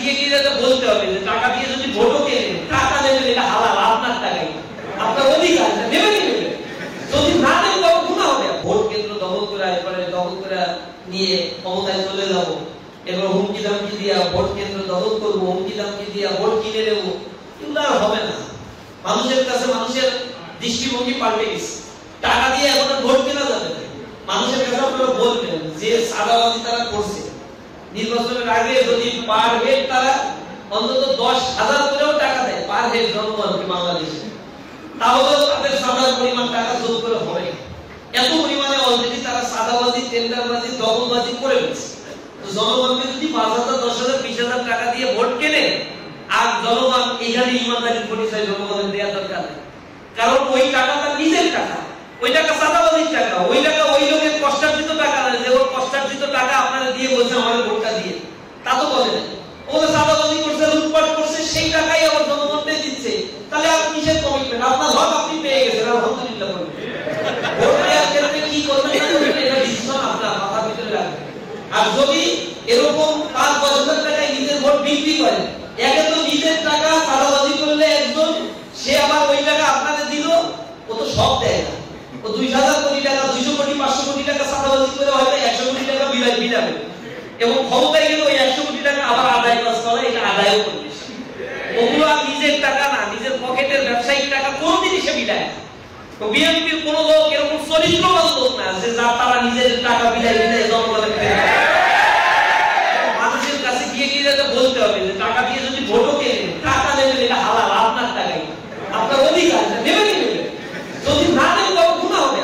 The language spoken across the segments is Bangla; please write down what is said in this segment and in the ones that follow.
বিজেপিকে বলতে হবে যে টাকা দিয়ে যদি ভোটও কেনেন, টাকা দেবেন, এটা হালাল, আপনার টাকাই, আপনার অধিকার, নেবেনই নেবেন। যদি না দেন তখন গুনাহ হবে। ভোট কেন্দ্র দখল করে এরপরে দখল করে নিয়ে ক্ষমতায় চলে যাব, এবার হুমকি ধামকি দিয়া ভোট কেন্দ্র দখল করবো, হুমকি ধামকি দিয়া ভোট কিনে নেবো, এগুলো আর হবে না। মানুষের কাছে মানুষের দৃষ্টিভঙ্গি পাল্টে গেছে। টাকা দিয়ে এখন ভোট কেনা যাবে না। মানুষের কাছে আপনারা বলবেন যে সাদাবাজি তারা করছে, নির্বাচনের আগে যদি পার হেড তারা অন্তত 10,000 করেও টাকা দেয় পার হেড জনগণকে বাংলাদেশে, তাহলে তাদের সাদার পরিমাণ টাকা যোগ করে হবে। এত পরিমাণে অলরেডি তারা সাদাবাজি, টেন্ডারবাজি, দখলবাজি করে ফেলছে। জনগণকে যদি 5,000, 10,000, 20,000 টাকা দিয়ে ভোট কেনে, আর জনগণ এখানে ইমানদারির পরিচয় জনগণের দেওয়া দরকার নেই। কারণ ওই টাকা তার নিজের টাকা, ওই টাকা সাদাবাজির টাকা, ওই টাকা ওই লোকের কষ্টার্জিত টাকা না, যে ওর কষ্টার্জিত টাকা আপনারা দিয়ে বলছে আমাদের ভোটটা দিয়ে, তা তো বলে না। ওরা সাদাবাজি করছে, লুটপাট করছে, সেই টাকাই আবার জনগণকে দিচ্ছে। তাহলে আপনি কিসের কমিটমেন্ট? আপনার হক আপনি পেয়ে গেছেন, আলহামদুলিল্লাহ বলবেন। ভোট দেওয়ার ক্ষেত্রে কি করবেন না করবেন এটা ডিসিশন আপনার মাথার ভিতরে রাখবেন। আর যদি এরকম 5-10,000 টাকায় নিজের ভোট বিক্রি করেন, একে তো নিজের টাকা সাদাবাজি করলে একজন, সে আবার ওই টাকা আপনাদের দিল, ও তো সব দেয় না। ও 2,000 কোটি টাকা, 200 কোটি, 500 কোটি টাকা সাদাবাজি করে হয়তো 100 কোটি টাকা বিলাবে, এবং ক্ষমতায় গেলে ওই 100 কোটি টাকা আবার আদায় করে, এটা আদায়ও করবে। ওগুলো আর নিজের টাকা না, নিজের পকেটের ব্যবসায়িক টাকা কোনদিনই সে বিলায় না। তো বিএনপির কোন লোক এরকম চরিত্রবান লোক না যে যা তারা নিজের টাকা বিলায় জনগণের মানুষের কাছে গিয়ে বলতে হবে যে টাকা দিয়ে যদি ভোটও কেনেন, টাকা দেবেন, এটা হালাল, আপনার টাকাই, আপনার অধিকার, নেবেনই নেবেন। যদি না দেন তখন গুনাহ হবে।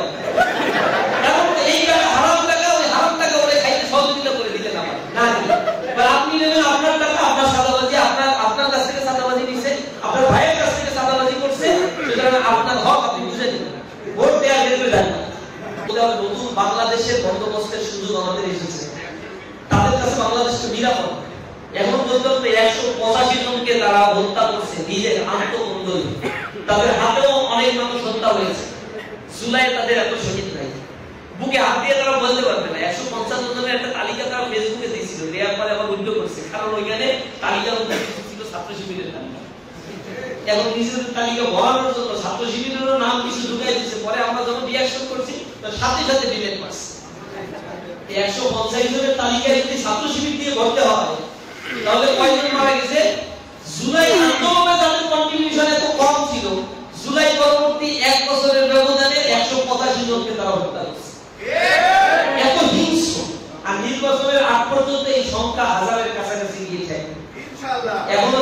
কারণ এই টাকা হারাম টাকা, ওই হারাম টাকা ওরা খাইতে সহযোগিতা করে দিতে না পারে না দিলে, আপনি নেবেন আপনার টাকা, আপনার সাদাবাজি, আপনার কাছ থেকে সাদাবাজি নিছে, আপনার ভাইয়ের কাছ থেকে সাদাবাজি করছে, সুতরাং আপনার হক আপনি বুঝে নেবেন। ভোট দেওয়ার ক্ষেত্রে দেন না। নতুন বাংলাদেশের বন্দোবস্তের সুযোগ আমাদের এসেছে, তাদের কাছে বাংলাদেশকে নিরাপদ। এখন পর্যন্ত 185 জনকে তারা হত্যা করছে নিজের আত্মকন্দলে, তাদের হাতেও অনেক মানুষ হত্যা হয়েছে। জুলাই তাদের এত শহীদ নাই, বুকে হাত দিয়ে তারা বলতে পারবে না। 155 জনের একটা তালিকা তারা ফেসবুকে দিয়েছিল, দেওয়ার পরে আবার উল্টো করছে, কারণ ওইখানে তালিকার মধ্যে ছিল ছাত্র শিবিরের তালিকা। এখন নিজেদের তালিকা বলানোর জন্য ছাত্র শিবিরেরও নাম কিছু ঢুকাই দিচ্ছে, পরে আমরা যখন রিয়াকশন করছি তার সাথে সাথে ডিলেট করছে। 150 জনের তালিকায় যদি ছাত্র শিবির দিয়ে ভরতে হয়, তাহলে কয়জন মারা গেছে? জুলাই আন্দোলনে যাদের কন্ট্রিবিউশন এত কম ছিল, জুলাই পরবর্তী 1 বছরের ব্যবধানে 185 জনকে তারা হত্যা করেছে। এত হিংস্র। আর নির্বাচনের আগ পর্যন্ত এই সংখ্যা হাজারের কাছাকাছি গিয়ে থাকে। ইনশাআল্লাহ এখনো